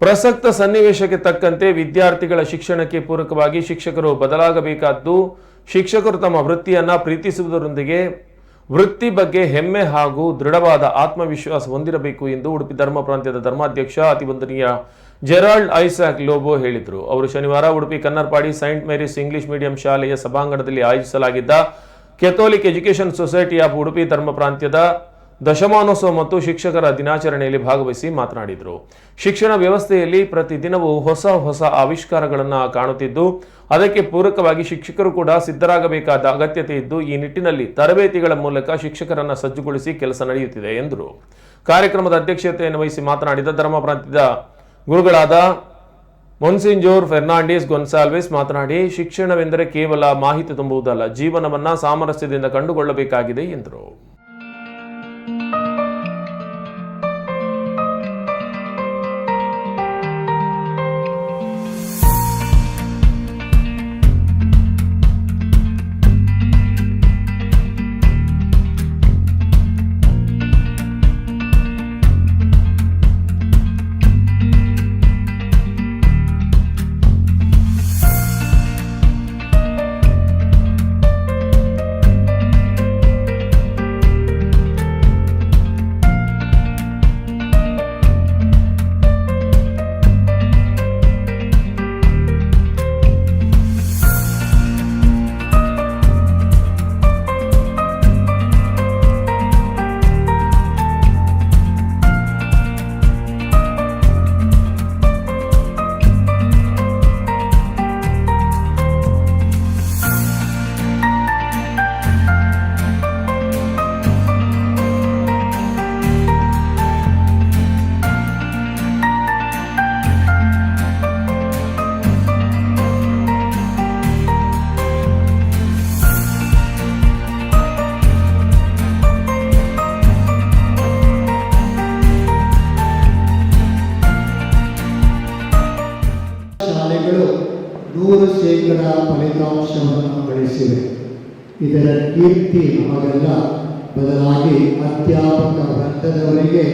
ಪ್ರಸಕ್ತ ಸನ್ನಿವೇಶಕ್ಕೆ ತಕ್ಕಂತೆ ವಿದ್ಯಾರ್ಥಿಗಳ ಶಿಕ್ಷಣಕ್ಕೆ ಪೂರಕವಾಗಿ ಶಿಕ್ಷಕರು ಬದಲಾಗಬೇಕಾದ್ದು, ಶಿಕ್ಷಕರು ತಮ್ಮ ವೃತ್ತಿಯನ್ನು ಪ್ರೀತಿಸುವುದರೊಂದಿಗೆ ವೃತ್ತಿ ಬಗ್ಗೆ ಹೆಮ್ಮೆ ಹಾಗೂ ದೃಢವಾದ ಆತ್ಮವಿಶ್ವಾಸ ಹೊಂದಿರಬೇಕು ಎಂದು ಉಡುಪಿ ಧರ್ಮ ಪ್ರಾಂತ್ಯದ ಧರ್ಮಾಧ್ಯಕ್ಷ ಅತಿವಂದನೀಯ ಜೆರಾಲ್ಡ್ ಐಸಾಕ್ ಲೋಬೋ ಹೇಳಿದರು. ಅವರು ಶನಿವಾರ Udupi Kannarpady Saint Mary's English medium ಶಾಲೆಯ ಸಭಾಂಗಣದಲ್ಲಿ ಆಯೋಜಿಸಲಾಗಿದ್ದ Catholic education society of Udupi ಧರ್ಮ ಪ್ರಾಂತ್ಯದ ದಶಮಾನೋತ್ಸವ ಮತ್ತು ಶಿಕ್ಷಕರ ದಿನಾಚರಣೆಯಲ್ಲಿ ಭಾಗವಹಿಸಿ ಮಾತನಾಡಿದರು. ಶಿಕ್ಷಣ ವ್ಯವಸ್ಥೆಯಲ್ಲಿ ಪ್ರತಿದಿನವೂ ಹೊಸ ಹೊಸ ಆವಿಷ್ಕಾರಗಳನ್ನು ಕಾಣುತ್ತಿದ್ದು, ಅದಕ್ಕೆ ಪೂರಕವಾಗಿ ಶಿಕ್ಷಕರು ಕೂಡ ಸಿದ್ಧರಾಗಬೇಕಾದ ಅಗತ್ಯತೆ ಇದ್ದು, ಈ ನಿಟ್ಟಿನಲ್ಲಿ ತರಬೇತಿಗಳ ಮೂಲಕ ಶಿಕ್ಷಕರನ್ನು ಸಜ್ಜುಗೊಳಿಸಿ ಕೆಲಸ ನಡೆಯುತ್ತಿದೆ ಎಂದರು. ಕಾರ್ಯಕ್ರಮದ ಅಧ್ಯಕ್ಷತೆಯನ್ನು ವಹಿಸಿ ಮಾತನಾಡಿದ ಧರ್ಮ ಪ್ರಾಂತ್ಯದ ಗುರುಗಳಾದ ಮೊನ್ಸಿಂಜೋರ್ ಫೆರ್ನಾಂಡಿಸ್ ಗೊನ್ಸಾಲ್ವೆಸ್ ಮಾತನಾಡಿ, ಶಿಕ್ಷಣವೆಂದರೆ ಕೇವಲ ಮಾಹಿತಿ ತುಂಬುವುದಲ್ಲ, ಜೀವನವನ್ನ ಸಾಮರಸ್ಯದಿಂದ ಕಂಡುಕೊಳ್ಳಬೇಕಾಗಿದೆ ಎಂದರು. ಶಾಲೆಗಳು 100% ಫಲಿತಾಂಶವನ್ನು ಗಳಿಸಿವೆ. ಇದರ ಕೀರ್ತಿ ನಮಗೆಲ್ಲ ಬದಲಾಗಿ ಅಧ್ಯಾಪಕ ವೃಂದದವರಿಗೆ